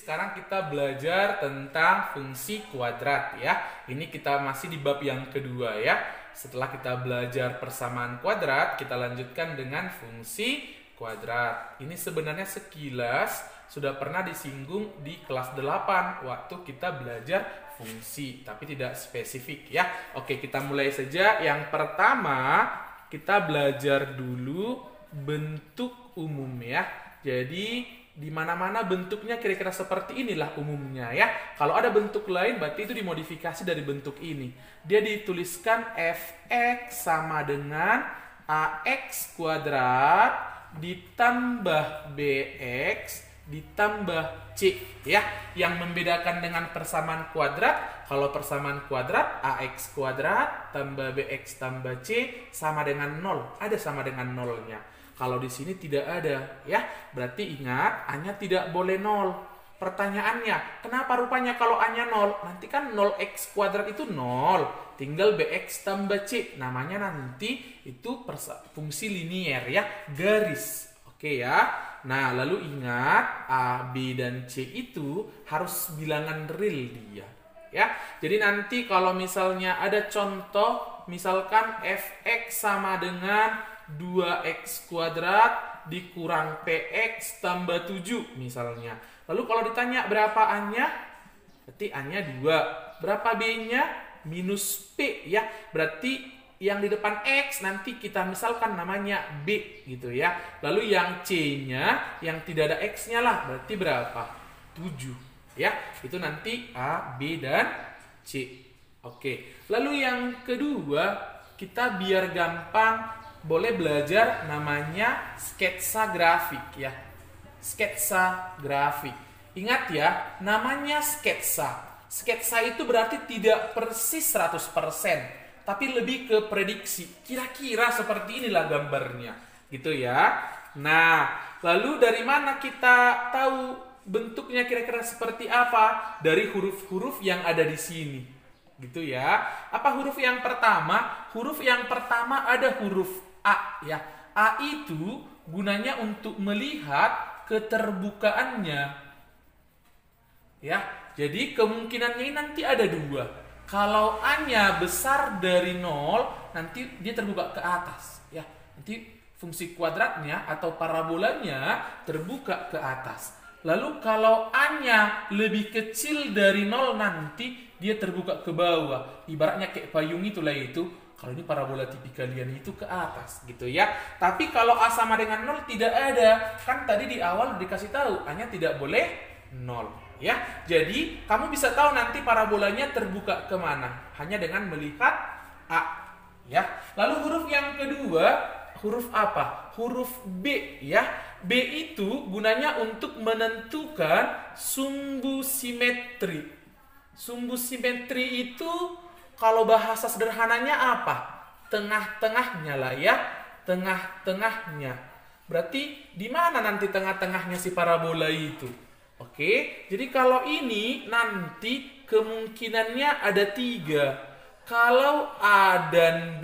sekarang kita belajar tentang fungsi kuadrat ya. Ini kita masih di bab yang kedua ya. Setelah kita belajar persamaan kuadrat, kita lanjutkan dengan fungsi kuadrat. Ini sebenarnya sekilas sudah pernah disinggung di kelas 8 waktu kita belajar fungsi, tapi tidak spesifik ya. Oke, kita mulai saja. Yang pertama, kita belajar dulu bentuk umum ya. Jadi di mana-mana bentuknya kira-kira seperti inilah umumnya ya. Kalau ada bentuk lain berarti itu dimodifikasi dari bentuk ini. Dia dituliskan fx sama dengan ax kuadrat ditambah bx ditambah c ya. Yang membedakan dengan persamaan kuadrat, kalau persamaan kuadrat ax kuadrat tambah bx tambah c sama dengan 0. Ada sama dengan nolnya. Kalau di sini tidak ada, ya, berarti ingat, A-nya tidak boleh 0. Pertanyaannya, kenapa rupanya kalau A-nya 0? Nanti kan 0x kuadrat itu 0, tinggal bx tambah c. Namanya nanti itu fungsi linier, ya, garis. Oke ya. Nah, lalu ingat, A, B, dan C itu harus bilangan real dia. Ya, jadi nanti kalau misalnya ada contoh, misalkan fx sama dengan 2x kuadrat dikurang px tambah 7 misalnya. Lalu kalau ditanya berapa A-nya? Berarti A-nya 2. Berapa B-nya? Minus P ya. Berarti yang di depan X nanti kita misalkan namanya B gitu ya. Lalu yang C-nya yang tidak ada X-nya lah. Berarti berapa? 7 ya. Itu nanti A, B, dan C. Oke. Lalu yang kedua, kita biar gampang boleh belajar namanya sketsa grafik ya. Sketsa grafik. Ingat ya, namanya sketsa. Sketsa itu berarti tidak persis 100%, tapi lebih ke prediksi. Kira-kira seperti inilah gambarnya, gitu ya. Nah, lalu dari mana kita tahu bentuknya kira-kira seperti apa? Dari huruf-huruf yang ada di sini. Gitu ya. Apa huruf yang pertama? Huruf yang pertama ada huruf A ya. A itu gunanya untuk melihat keterbukaannya. Ya, jadi kemungkinannya ini nanti ada 2. Kalau A-nya besar dari 0, nanti dia terbuka ke atas ya. Nanti fungsi kuadratnya atau parabolanya terbuka ke atas. Lalu kalau A-nya lebih kecil dari 0, nanti dia terbuka ke bawah. Ibaratnya kayak payung itulah itu. Kalau ini parabola tipikalian itu ke atas gitu ya. Tapi kalau A sama dengan 0 tidak ada. Kan tadi di awal dikasih tahu A-nya tidak boleh 0 ya. Jadi kamu bisa tahu nanti parabolanya terbuka kemana. Hanya dengan melihat A ya. Lalu huruf yang kedua, huruf apa? Huruf B ya. B itu gunanya untuk menentukan sumbu simetri. Sumbu simetri itu kalau bahasa sederhananya apa? Tengah-tengahnya lah ya. Tengah-tengahnya. Berarti di mana nanti tengah-tengahnya si parabola itu? Oke, jadi kalau ini nanti kemungkinannya ada 3. Kalau A dan B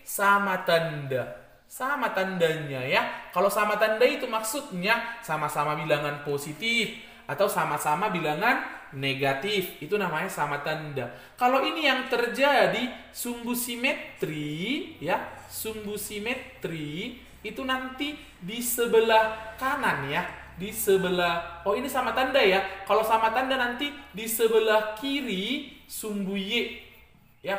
sama tanda. Sama tandanya ya. Kalau sama tanda itu maksudnya sama-sama bilangan positif atau sama-sama bilangan negatif, itu namanya sama tanda. Kalau ini yang terjadi sumbu simetri ya, sumbu simetri itu nanti di sebelah kanan ya, di sebelah, oh ini sama tanda ya. Kalau sama tanda nanti di sebelah kiri sumbu Y ya.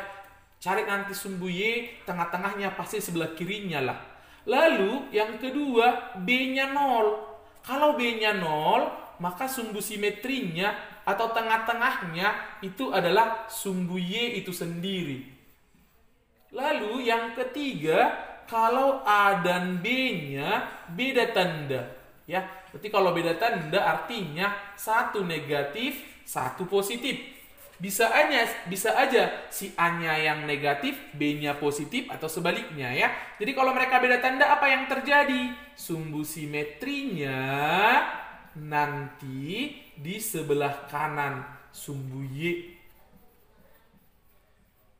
Cari nanti sumbu Y, tengah-tengahnya pasti sebelah kirinya lah. Lalu yang kedua B-nya 0. Kalau B-nya 0, maka sumbu simetrinya atau tengah-tengahnya itu adalah sumbu Y itu sendiri. Lalu yang ketiga, kalau A dan B-nya beda tanda. Ya, berarti kalau beda tanda artinya satu negatif, satu positif. Bisa aja si A-nya yang negatif, B-nya positif atau sebaliknya ya. Jadi kalau mereka beda tanda apa yang terjadi? Sumbu simetrinya nanti di sebelah kanan sumbu Y.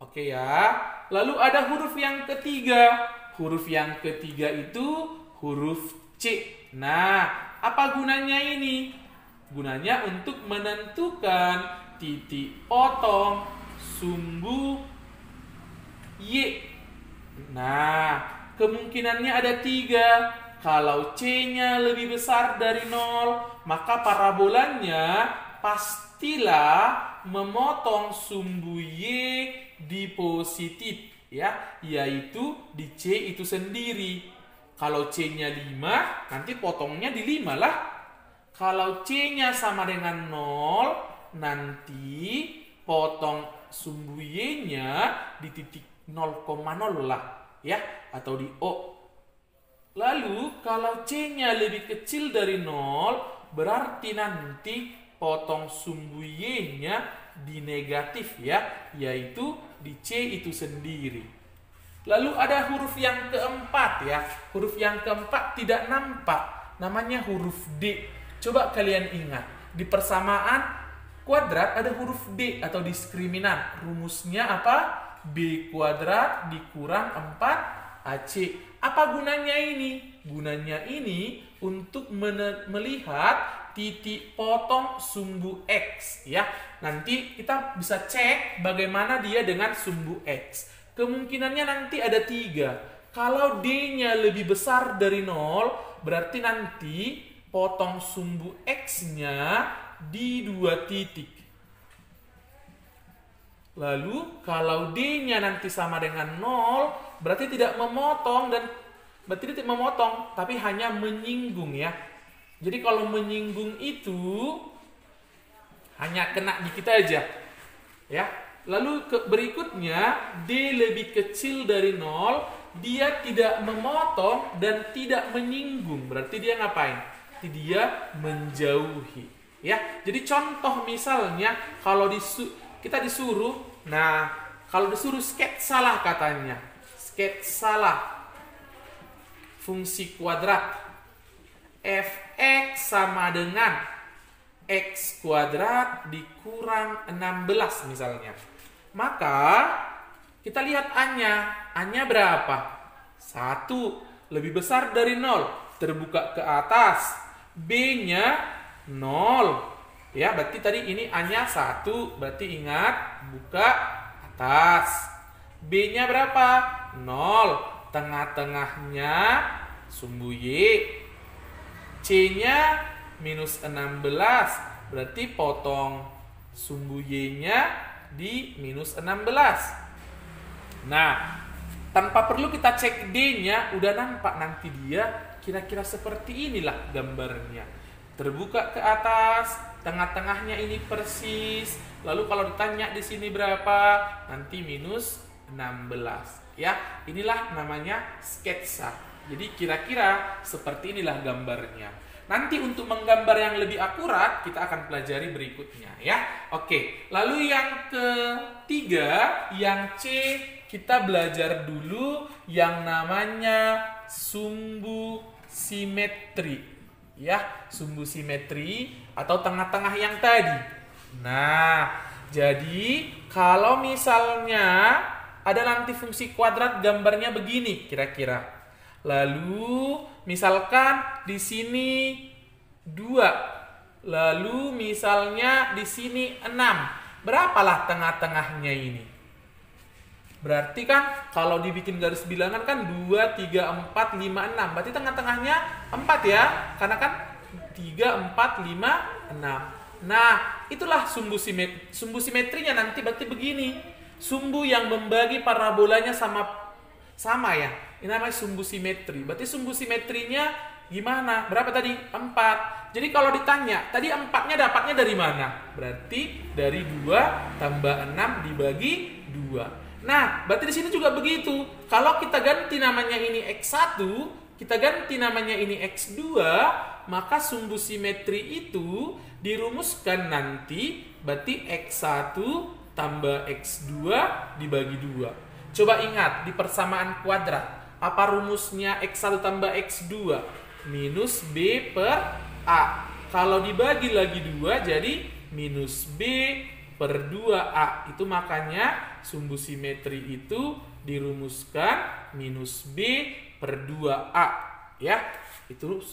Oke ya. Lalu ada huruf yang ketiga. Huruf yang ketiga itu huruf C. Nah, apa gunanya ini? Gunanya untuk menentukan titik potong sumbu Y. Nah, kemungkinannya ada 3. Kalau C-nya lebih besar dari 0, maka parabolanya pastilah memotong sumbu Y di positif, ya, yaitu di C itu sendiri. Kalau C-nya 5, nanti potongnya di 5 lah. Kalau C-nya sama dengan 0, nanti potong sumbu Y-nya di titik 0,0 lah, ya, atau di O. Lalu kalau C-nya lebih kecil dari 0, berarti nanti potong sumbu Y-nya di negatif, ya, yaitu di C itu sendiri. Lalu ada huruf yang keempat, ya. Huruf yang keempat tidak nampak, namanya huruf D. Coba kalian ingat, di persamaan kuadrat ada huruf D atau diskriminan. Rumusnya apa? B kuadrat dikurang 4AC. Apa gunanya ini? Gunanya ini untuk melihat titik potong sumbu X, ya. Nanti kita bisa cek bagaimana dia dengan sumbu X. Kemungkinannya nanti ada 3. Kalau D-nya lebih besar dari 0, berarti nanti potong sumbu X-nya di 2 titik. Lalu kalau D-nya nanti sama dengan 0, berarti tidak memotong, tapi hanya menyinggung, ya. Jadi kalau menyinggung itu hanya kena dikit aja, ya. Lalu berikutnya D lebih kecil dari 0, dia tidak memotong dan tidak menyinggung. Berarti dia ngapain? Dia menjauhi, ya. Jadi contoh misalnya kalau kita disuruh, nah, kalau disuruh sketsa lah katanya. Sketsa lah fungsi kuadrat f(x) sama dengan x kuadrat dikurang 16 misalnya. Maka kita lihat A-nya. A-nya berapa? 1, lebih besar dari 0, terbuka ke atas. B-nya 0. Ya, berarti tadi ini A-nya 1, berarti ingat buka atas. B-nya berapa? 0, tengah-tengahnya sumbu Y. C-nya minus 16, berarti potong sumbu Y-nya di minus 16. Nah, tanpa perlu kita cek D-nya, udah nampak nanti dia kira-kira seperti inilah gambarnya. Terbuka ke atas, tengah-tengahnya ini persis. Lalu kalau ditanya di sini berapa, nanti minus 16. Ya, inilah namanya sketsa. Jadi kira-kira seperti inilah gambarnya. Nanti untuk menggambar yang lebih akurat kita akan pelajari berikutnya, ya. Oke, lalu yang ketiga, yang C, kita belajar dulu yang namanya sumbu simetri. Ya, sumbu simetri atau tengah-tengah yang tadi. Nah, jadi kalau misalnya ada nanti fungsi kuadrat gambarnya begini kira-kira. Lalu misalkan di sini 2. Lalu misalnya di sini 6. Berapalah tengah-tengahnya ini? Berarti kan kalau dibikin garis bilangan kan 2, 3, 4, 5, 6. Berarti tengah-tengahnya 4, ya. Karena kan 3, 4, 5, 6. Nah, itulah sumbu simetrinya nanti berarti begini. Sumbu yang membagi parabolanya sama, ya. Ini namanya sumbu simetri. Berarti sumbu simetrinya gimana? Berapa tadi? 4. Jadi kalau ditanya, tadi 4-nya dapatnya dari mana? Berarti dari 2 tambah 6 dibagi 2. Nah, berarti di sini juga begitu. Kalau kita ganti namanya ini X1, kita ganti namanya ini X2, maka sumbu simetri itu dirumuskan nanti berarti X1 tambah X2 dibagi 2. Coba ingat di persamaan kuadrat. Apa rumusnya X1 tambah X2? Minus B per A. Kalau dibagi lagi 2 jadi minus B per 2A. Itu makanya sumbu simetri itu dirumuskan minus B per 2A. Ya, itu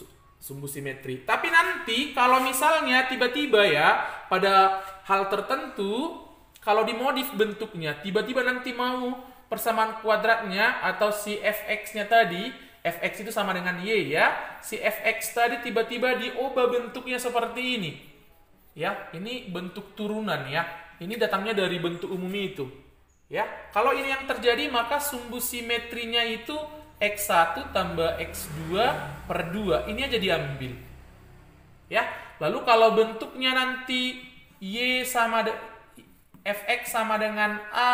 sumbu simetri. Tapi nanti kalau misalnya tiba-tiba ya, pada hal tertentu, kalau dimodif bentuknya, tiba-tiba nanti mau persamaan kuadratnya atau si fx-nya tadi, fx itu sama dengan y ya, si fx tadi tiba-tiba diubah bentuknya seperti ini. Ya, ini bentuk turunan ya. Ini datangnya dari bentuk umum itu. Ya, kalau ini yang terjadi maka sumbu simetrinya itu X1 tambah X2 per 2. Ini aja diambil. Ya, lalu kalau bentuknya nanti Fx sama dengan A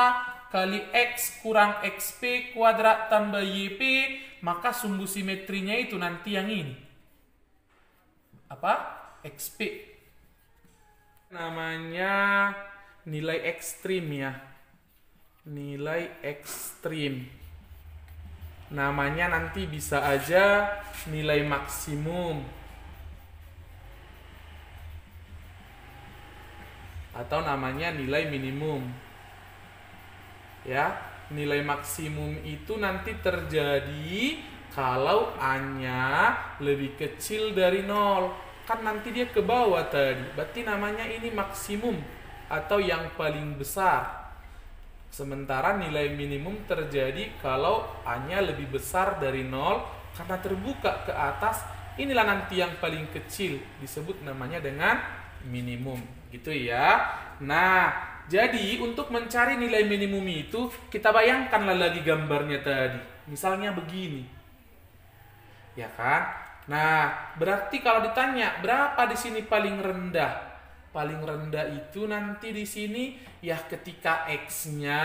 kali X kurang XP kuadrat tambah YP, maka sumbu simetrinya itu nanti yang ini. Apa? XP. Namanya nilai ekstrim ya. Nilai ekstrim. Namanya nanti bisa aja nilai maksimum atau namanya nilai minimum. Ya, nilai maksimum itu nanti terjadi kalau A-nya lebih kecil dari 0. Kan nanti dia ke bawah tadi. Berarti namanya ini maksimum atau yang paling besar. Sementara nilai minimum terjadi kalau A-nya lebih besar dari 0 karena terbuka ke atas. Inilah nanti yang paling kecil, disebut namanya dengan minimum. Gitu ya. Nah, jadi untuk mencari nilai minimum itu, kita bayangkanlah lagi gambarnya tadi. Misalnya begini. Ya kan? Nah, berarti kalau ditanya berapa di sini paling rendah? Paling rendah itu nanti di sini ya ketika X-nya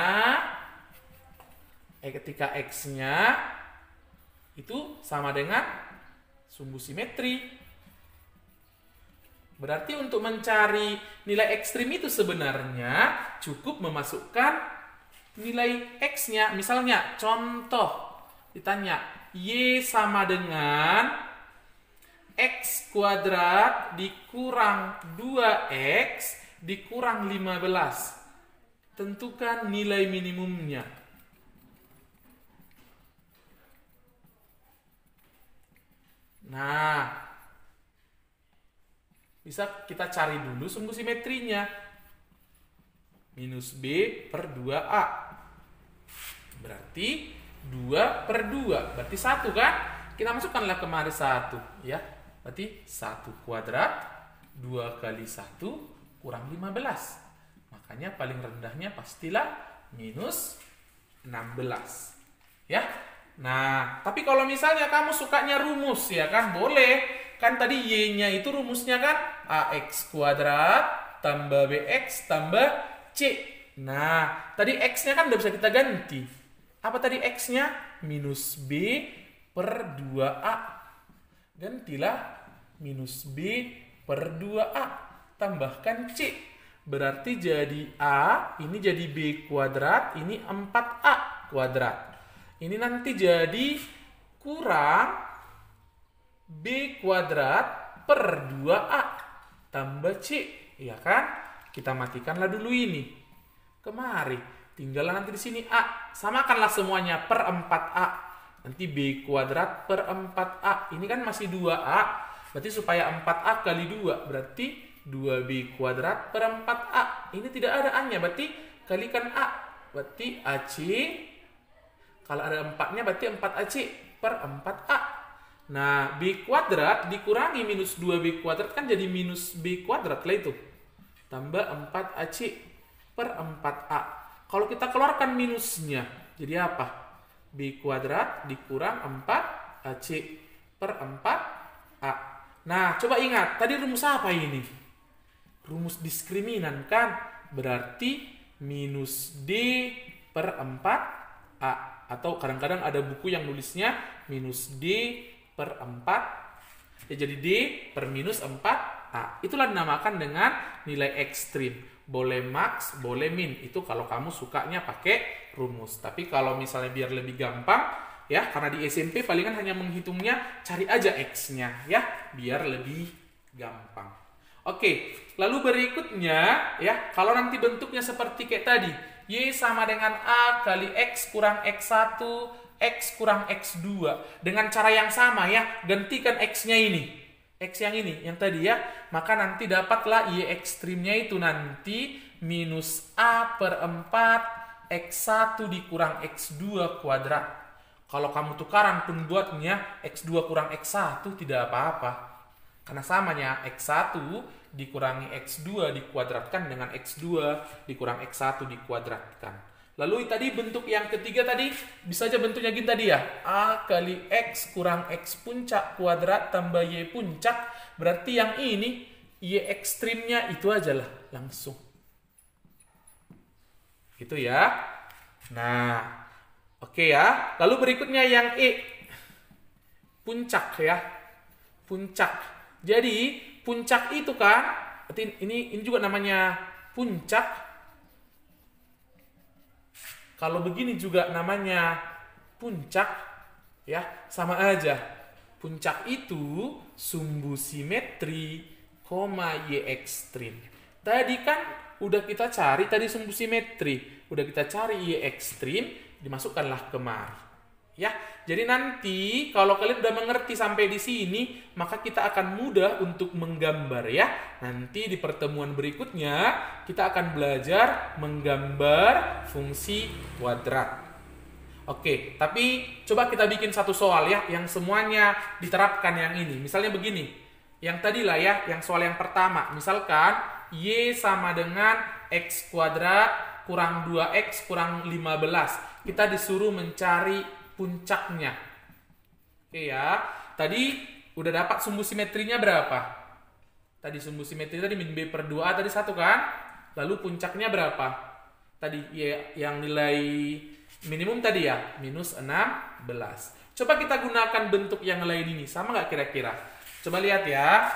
itu sama dengan sumbu simetri. Berarti untuk mencari nilai ekstrim itu sebenarnya cukup memasukkan nilai X-nya. Misalnya contoh ditanya Y sama dengan X kuadrat dikurang 2X dikurang 15. Tentukan nilai minimumnya. Nah, bisa kita cari dulu sumbu simetrinya. Minus B per 2A. Berarti 2 per 2. Berarti 1 kan? Kita masukkanlah kemari 1. Ya. Berarti 1 kuadrat 2 kali 1 kurang 15. Makanya paling rendahnya pastilah minus 16. Ya. Nah, tapi kalau misalnya kamu sukanya rumus ya kan, boleh. Kan tadi Y-nya itu rumusnya kan AX kuadrat tambah BX tambah C. Nah, tadi X-nya kan udah bisa kita ganti. Apa tadi X-nya? Minus B per 2A. Gantilah minus B per 2A. Tambahkan C. Berarti jadi A, ini jadi B kuadrat, ini 4A kuadrat. Ini nanti jadi kurang B kuadrat per 2A tambah C. Ya kan? Kita matikanlah dulu ini. Kemari. Tinggallah nanti di sini A. Samakanlah semuanya per 4A. Nanti B kuadrat per 4A. Ini kan masih 2A. Berarti supaya 4A kali 2. Berarti 2B kuadrat per 4A. Ini tidak ada A-nya. Berarti kalikan A. Berarti AC. Kalau ada 4-nya berarti 4AC per 4A. Nah, B kuadrat dikurangi minus 2B kuadrat kan jadi minus B kuadrat lah itu. Tambah 4AC per 4A. Kalau kita keluarkan minusnya, jadi apa? B kuadrat dikurang 4AC per 4A. Nah, coba ingat, tadi rumus apa ini? Rumus diskriminan kan? Berarti minus D per 4A. Atau kadang-kadang ada buku yang nulisnya minus D per 4. Ya jadi D per minus 4A. Itulah dinamakan dengan nilai ekstrim. Boleh max, boleh min. Itu kalau kamu sukanya pakai rumus. Tapi kalau misalnya biar lebih gampang, ya karena di SMP palingan hanya menghitungnya, cari aja X-nya ya, biar lebih gampang. Oke, lalu berikutnya ya, kalau nanti bentuknya seperti kayak tadi, Y sama dengan A kali X kurang X1, X kurang X2. Dengan cara yang sama ya, gantikan X-nya ini. X yang ini, yang tadi ya. Maka nanti dapatlah Y ekstrimnya itu nanti minus A per 4 X1 dikurang X2 kuadrat. Kalau kamu tukaran pun buatnya X2 kurang X1 tidak apa-apa. Karena samanya X1 dikurangi X2 dikuadratkan dengan X2 dikurang X1 dikuadratkan. Lalu tadi bentuk yang ketiga tadi bisa aja bentuknya gini tadi ya. A kali X kurang X puncak kuadrat tambah Y puncak. Berarti yang ini Y ekstrimnya itu aja lah langsung. Gitu ya. Nah, oke ya. Lalu berikutnya yang E. Puncak ya. Puncak. Jadi puncak itu kan, ini juga namanya puncak. Kalau begini juga namanya puncak, ya sama aja. Puncak itu sumbu simetri, Y ekstrim. Tadi kan udah kita cari tadi sumbu simetri, udah kita cari Y ekstrim, dimasukkanlah kemari. Ya, jadi nanti kalau kalian udah mengerti sampai di sini, maka kita akan mudah untuk menggambar ya. Nanti di pertemuan berikutnya kita akan belajar menggambar fungsi kuadrat. Oke, tapi coba kita bikin satu soal ya, yang semuanya diterapkan yang ini. Misalnya begini, yang tadi lah ya, yang soal yang pertama. Misalkan Y sama dengan X kuadrat kurang 2X kurang 15. Kita disuruh mencari puncaknya. Oke ya. Tadi udah dapat sumbu simetrinya berapa? Tadi sumbu simetri tadi min B per 2A tadi 1 kan? Lalu puncaknya berapa? Tadi ya, yang nilai minimum tadi ya, minus 16. Coba kita gunakan bentuk yang lain ini. Sama nggak kira-kira? Coba lihat ya.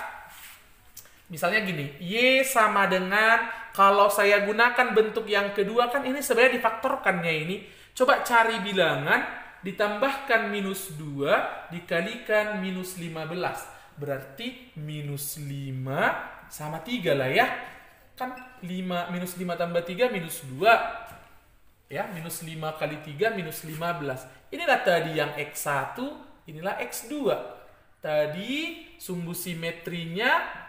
Misalnya gini, Y sama dengan, kalau saya gunakan bentuk yang kedua kan ini sebenarnya difaktorkannya ini. Coba cari bilangan, ditambahkan minus 2 dikalikan minus 15. Berarti minus 5 sama 3 lah ya. Kan minus 5 tambah 3 minus 2. Ya, minus 5 kali 3 minus 15. Inilah tadi yang X1, inilah X2. Tadi sumbu simetrinya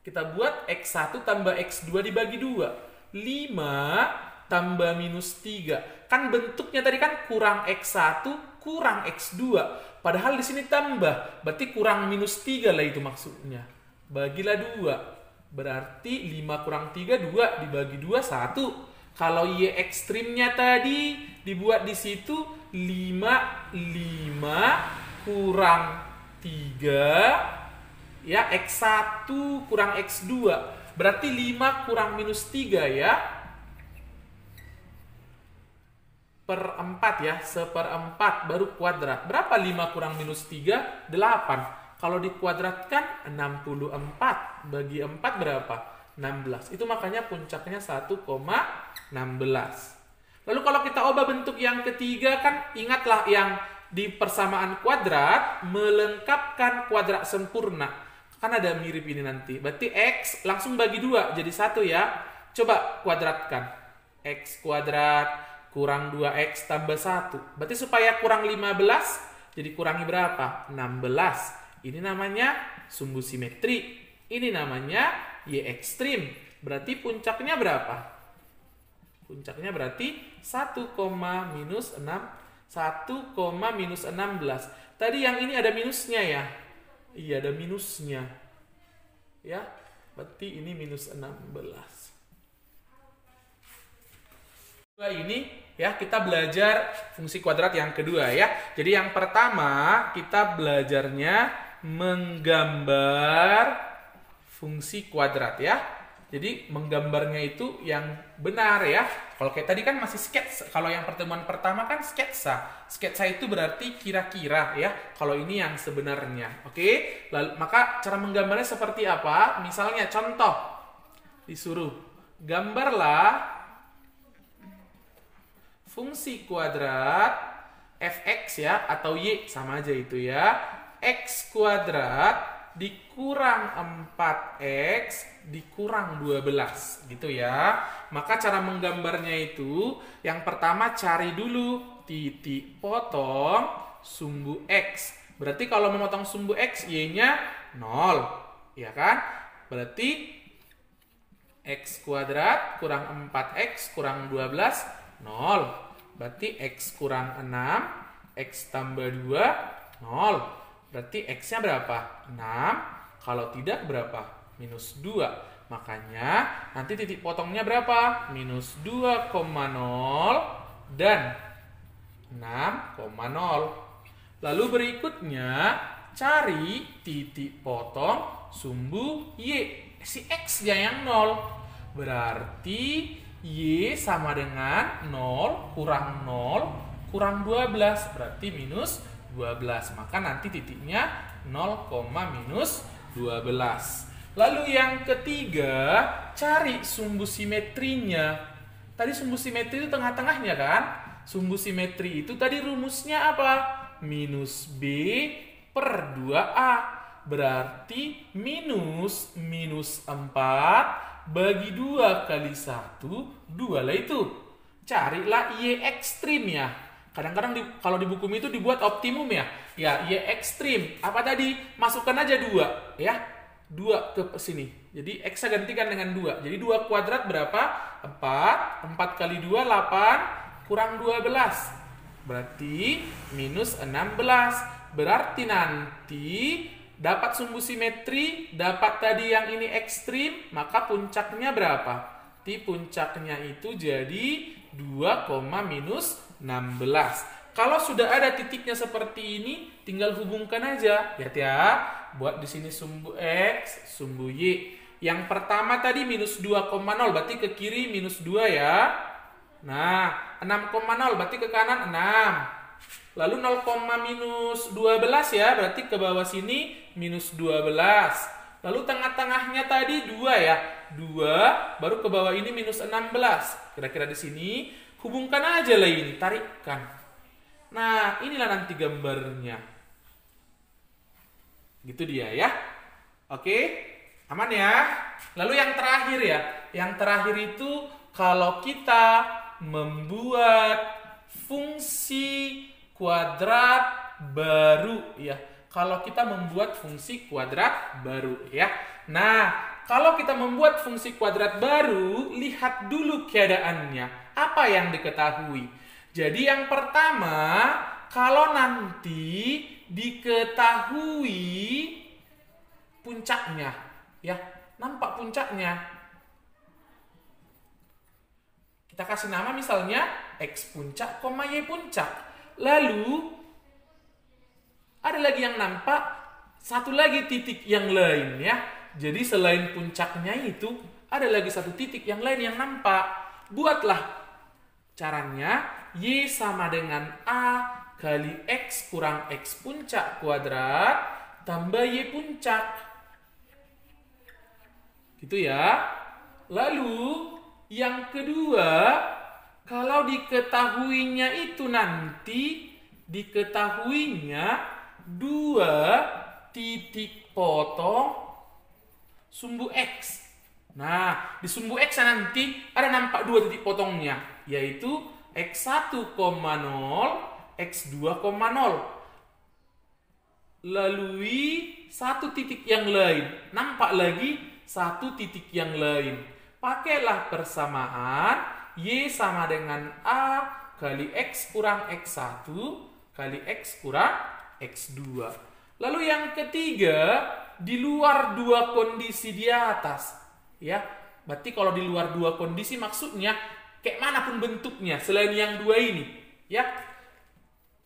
kita buat X1 tambah X2 dibagi 2. 5 tambah minus 3. Kan bentuknya tadi kan kurang X1 kurang X2. Padahal di sini tambah. Berarti kurang minus 3 lah itu maksudnya. Bagilah 2. Berarti 5 kurang 3, 2. Dibagi 2, 1. Kalau Y ekstrimnya tadi dibuat di situ 5 kurang 3. Ya, X1 kurang X2. Berarti 5 kurang minus 3 ya. Per 4 ya, seperempat baru kuadrat. Berapa 5 kurang minus 3? 8. Kalau dikuadratkan 64. Bagi 4 berapa? 16. Itu makanya puncaknya 1,16. Lalu kalau kita ubah bentuk yang ketiga kan, ingatlah yang di persamaan kuadrat melengkapkan kuadrat sempurna. Kan ada mirip ini nanti. Berarti X langsung bagi 2 jadi 1 ya. Coba kuadratkan. X kuadrat kurang 2X tambah 1. Berarti supaya kurang 15, jadi kurangi berapa? 16. Ini namanya sumbu simetri. Ini namanya Y ekstrim. Berarti puncaknya berapa? Puncaknya berarti 1, minus 6. 1, minus 16. Tadi yang ini ada minusnya ya? Iya, ada minusnya. Ya, berarti ini minus 16. Ini ya, kita belajar fungsi kuadrat yang kedua ya. Jadi yang pertama kita belajarnya menggambar fungsi kuadrat ya. Jadi menggambarnya itu yang benar ya. Kalau kayak tadi kan masih sketsa. Kalau yang pertemuan pertama kan sketsa. Sketsa itu berarti kira-kira ya. Kalau ini yang sebenarnya. Oke. Lalu maka cara menggambarnya seperti apa? Misalnya contoh. Disuruh gambarlah fungsi kuadrat fx ya, atau y, sama aja itu ya. X kuadrat dikurang 4x dikurang 12 gitu ya. Maka cara menggambarnya itu yang pertama cari dulu titik potong sumbu x. Berarti kalau memotong sumbu x, y-nya 0. ya kan? Berarti X kuadrat kurang 4X kurang 12, 0. Berarti X kurang 6, X tambah 2, 0. Berarti X-nya berapa? 6. Kalau tidak berapa? Minus 2. Makanya nanti titik potongnya berapa? Minus 2,0 dan 6,0. Lalu berikutnya, cari titik potong sumbu Y. Si X-nya yang 0. Berarti Y sama dengan 0 kurang 0 kurang 12. Berarti minus 12. Maka nanti titiknya 0, minus 12. Lalu yang ketiga, cari sumbu simetrinya. Tadi sumbu simetri itu tengah-tengahnya kan? Sumbu simetri itu tadi rumusnya apa? Minus B per 2A. Berarti minus 4 bagi 2 kali 1, 2 lah itu. Carilah Y ekstrim ya. Kadang-kadang kalau di buku itu dibuat optimum ya. Ya, Y ekstrim. Apa tadi? Masukkan aja 2 ya. 2 ke sini. Jadi X gantikan dengan 2. Jadi 2 kuadrat berapa? 4. 4 kali 2, 8. Kurang 12. Berarti minus 16. Berarti nanti dapat sumbu simetri, dapat tadi yang ini ekstrim, maka puncaknya berapa? Di puncaknya itu jadi 2, minus 16. Kalau sudah ada titiknya seperti ini, tinggal hubungkan aja. Lihat ya, buat di sini sumbu X, sumbu Y. Yang pertama tadi minus 2,0, berarti ke kiri minus 2 ya. Nah, 6,0 berarti ke kanan 6. Lalu 0, minus 12 ya, berarti ke bawah sini minus 12. Lalu tengah-tengahnya tadi 2 ya. 2, baru ke bawah ini minus 16. Kira-kira di sini, hubungkan aja lah ini, tarikkan. Nah, inilah nanti gambarnya. Gitu dia ya. Oke, aman ya. Lalu yang terakhir ya. Yang terakhir itu kalau kita membuat fungsi kuadrat baru ya. Kalau kita membuat fungsi kuadrat baru ya. Nah, kalau kita membuat fungsi kuadrat baru, lihat dulu keadaannya. Apa yang diketahui? Jadi yang pertama, kalau nanti diketahui puncaknya ya, nampak puncaknya. Kita kasih nama misalnya X puncak, Y puncak. Lalu ada lagi yang nampak, satu lagi titik yang lain ya. Jadi selain puncaknya itu, ada lagi satu titik yang lain yang nampak. Buatlah caranya, Y sama dengan A kali X kurang X puncak kuadrat tambah Y puncak. Gitu ya. Lalu yang kedua, kalau diketahuinya itu nanti diketahuinya 2 titik potong sumbu X. Nah, di sumbu X nanti ada nampak 2 titik potongnya, yaitu X1,0, X2,0. Lalui satu titik yang lain, nampak lagi satu titik yang lain. Pakailah persamaan Y sama dengan A kali X kurang X1 kali X kurang X2. Lalu yang ketiga, di luar 2 kondisi di atas. Ya, berarti kalau di luar 2 kondisi maksudnya kayak manapun bentuknya selain yang 2 ini. Ya,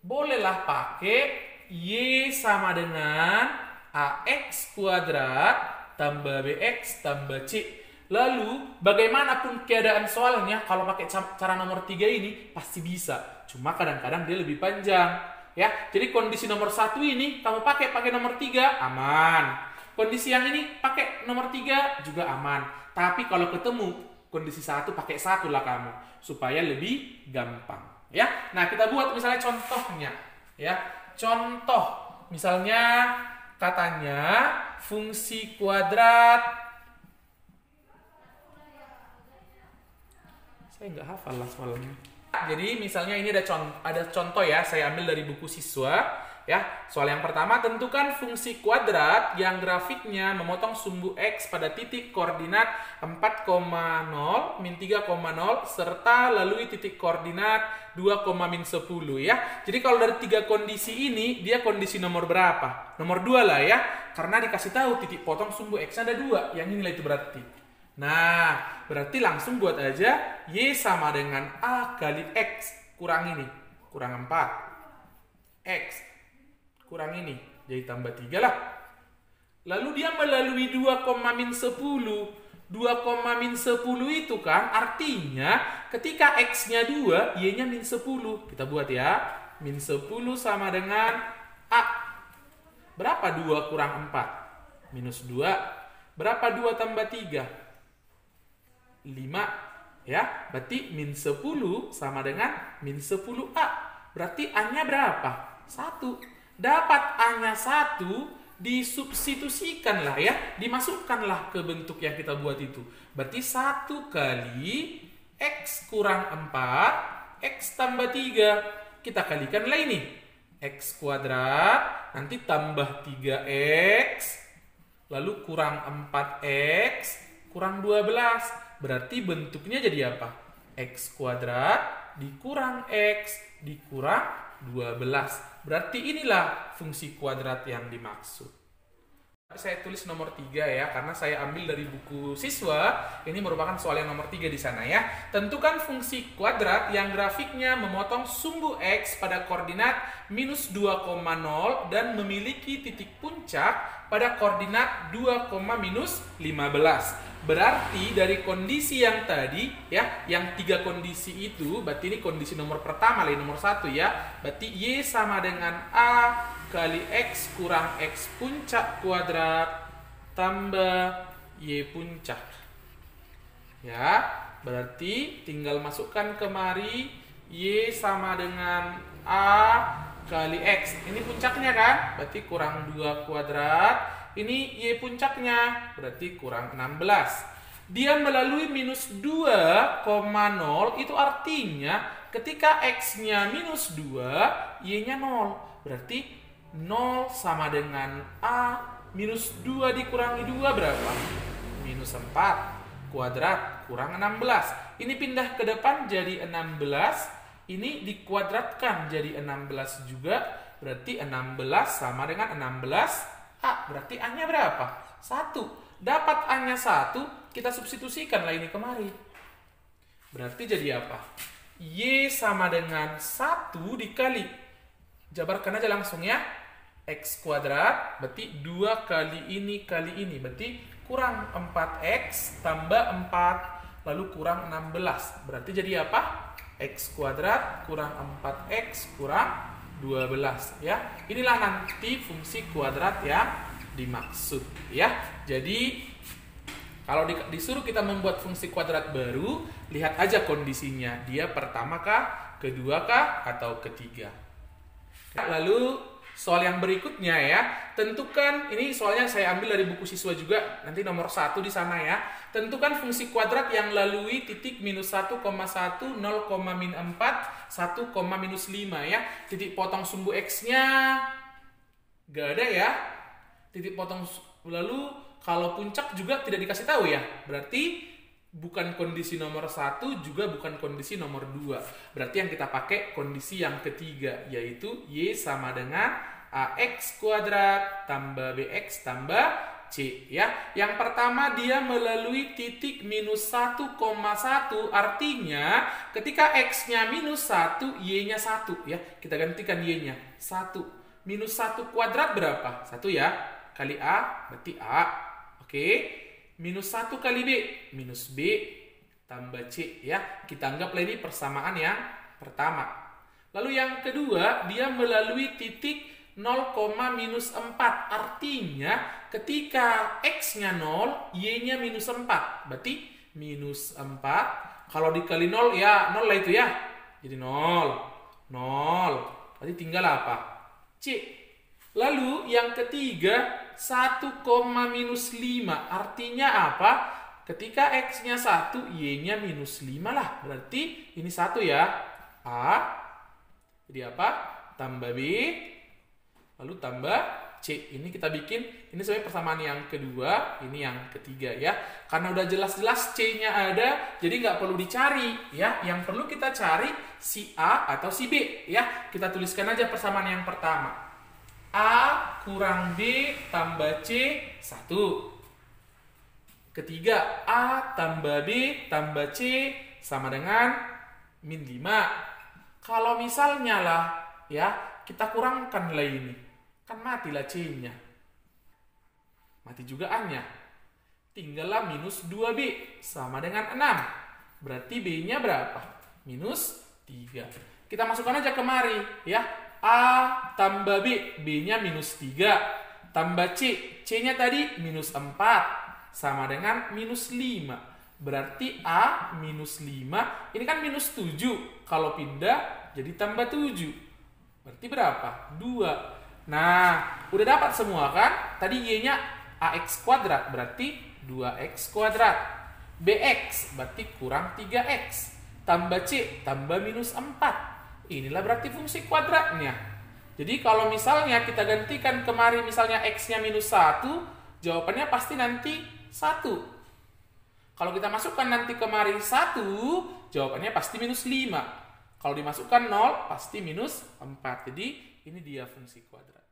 bolehlah pakai Y sama dengan AX kuadrat tambah BX tambah C. Lalu, bagaimanapun keadaan soalnya, kalau pakai cara nomor 3 ini, pasti bisa. Cuma kadang-kadang dia lebih panjang. Ya, jadi kondisi nomor 1 ini, kamu pakai nomor 3, aman. Kondisi yang ini, pakai nomor 3, juga aman. Tapi kalau ketemu kondisi 1, pakai 1 lah kamu. Supaya lebih gampang. Ya, nah kita buat misalnya contohnya. Ya, contoh. Misalnya, katanya, fungsi kuadrat. Saya nggak hafal lah soalnya. Jadi misalnya ini ada contoh ya, saya ambil dari buku siswa. Ya, soal yang pertama, tentukan fungsi kuadrat yang grafiknya memotong sumbu X pada titik koordinat 4,0, min 3,0, serta lalui titik koordinat 2, min 10 ya. Jadi kalau dari tiga kondisi ini, dia kondisi nomor berapa? Nomor 2 lah ya, karena dikasih tahu titik potong sumbu X ada 2, yang inilah itu berarti. Nah, berarti langsung buat aja Y sama dengan A kali X kurang ini, kurang 4. X kurang ini, jadi tambah 3 lah. Lalu dia melalui 2, min 10. 2, min 10 itu kan artinya ketika X-nya 2, Y-nya min 10. Kita buat ya, min 10 sama dengan A. Berapa 2 kurang 4? Minus 2. Berapa 2 tambah 3? 5. Ya, berarti min 10 sama dengan min 10A. Berarti A-nya berapa? 1. Dapat A-nya 1, disubstitusikanlah ya, dimasukkanlah ke bentuk yang kita buat itu. Berarti 1 kali X kurang 4, X tambah 3. Kita kalikanlah ini. X kuadrat, nanti tambah 3X, lalu kurang 4X, kurang 12. Berarti bentuknya jadi apa? X kuadrat dikurang X dikurang 12. Berarti inilah fungsi kuadrat yang dimaksud. Saya tulis nomor 3 ya, karena saya ambil dari buku siswa. Ini merupakan soal yang nomor 3 di sana ya. Tentukan fungsi kuadrat yang grafiknya memotong sumbu X pada koordinat minus 2,0 dan memiliki titik puncak pada koordinat 2, minus 15. Berarti dari kondisi yang tadi ya, yang 3 kondisi itu, berarti ini kondisi nomor pertama lah, nomor 1 ya. Berarti Y sama dengan A kali X kurang X puncak kuadrat tambah Y puncak. Ya, berarti tinggal masukkan kemari Y sama dengan A kali X. Ini puncaknya kan? Berarti kurang 2 kuadrat. Ini Y puncaknya, berarti kurang 16. Dia melalui minus 2,0, itu artinya ketika X-nya minus 2, Y-nya 0. Berarti 0 sama dengan A minus 2 dikurangi 2 berapa? Minus 4 kuadrat kurang 16. Ini pindah ke depan jadi 16. Ini dikuadratkan jadi 16 juga. Berarti 16 sama dengan 16 A. Berarti A-nya berapa? 1. Dapat A-nya 1, kita substitusikanlah ini kemari. Berarti jadi apa? Y sama dengan 1 dikali, jabarkan aja langsung ya, X kuadrat, berarti 2 kali ini, berarti kurang 4X tambah 4, lalu kurang 16. Berarti jadi apa? X kuadrat kurang 4X kurang 12 ya. Inilah nanti fungsi kuadrat yang dimaksud ya. Jadi kalau disuruh kita membuat fungsi kuadrat baru, lihat aja kondisinya. Dia pertama kah, kedua kah, atau ketiga. Lalu soal yang berikutnya ya, tentukan, ini soalnya saya ambil dari buku siswa juga, nanti nomor 1 di sana ya. Tentukan fungsi kuadrat yang lalui titik minus 1,1, 0, min 4, 1, minus 5 ya. Titik potong sumbu X-nya gak ada ya. Titik potong, lalu kalau puncak juga tidak dikasih tahu ya. Berarti bukan kondisi nomor 1, juga bukan kondisi nomor 2. Berarti yang kita pakai kondisi yang ketiga, yaitu Y sama dengan AX kuadrat tambah BX tambah C ya. Yang pertama dia melalui titik minus 1,1, artinya ketika X-nya minus 1, Y-nya 1 ya. Kita gantikan Y-nya 1. Minus 1 kuadrat berapa? 1 ya. Kali A berarti A. Oke. Minus 1 kali B, minus B tambah C ya. Kita anggaplah ini persamaan yang pertama. Lalu yang kedua, dia melalui titik 0, minus 4. Artinya ketika X-nya 0, Y-nya minus 4. Berarti minus 4. Kalau dikali 0 ya 0 lah itu ya. Jadi 0. 0. Berarti tinggal apa? C. Lalu yang ketiga 1, minus 5. Artinya apa? Ketika X-nya 1, Y-nya minus 5 lah. Berarti ini 1 ya. A. Jadi apa? Tambah B. lalu tambah C. Ini kita bikin, ini sebenarnya persamaan yang kedua, ini yang ketiga ya. Karena udah jelas-jelas C-nya ada, jadi nggak perlu dicari ya. Yang perlu kita cari si A atau si B ya. Kita tuliskan aja persamaan yang pertama. A kurang B tambah C 1. Ketiga, A tambah B tambah C sama dengan min 5. Kalau misalnya lah ya, kita kurangkan nilai ini, kan matilah C-nya. Mati juga A-nya. Tinggallah minus 2B sama dengan 6. Berarti B-nya berapa? Minus 3. Kita masukkan aja kemari ya. A tambah B, B-nya minus 3. Tambah C, C-nya tadi minus 4. Sama dengan minus 5. Berarti A minus 5, ini kan minus 7. Kalau pindah jadi tambah 7. Berarti berapa? 2. Nah, udah dapat semua kan? Tadi Y-nya AX kuadrat, berarti 2X kuadrat. BX, berarti kurang 3X. Tambah C, tambah minus 4. Inilah berarti fungsi kuadratnya. Jadi kalau misalnya kita gantikan kemari misalnya X-nya minus 1, jawabannya pasti nanti 1. Kalau kita masukkan nanti kemari 1, jawabannya pasti minus 5. Kalau dimasukkan 0, pasti minus 4. Jadi ini dia fungsi kuadrat.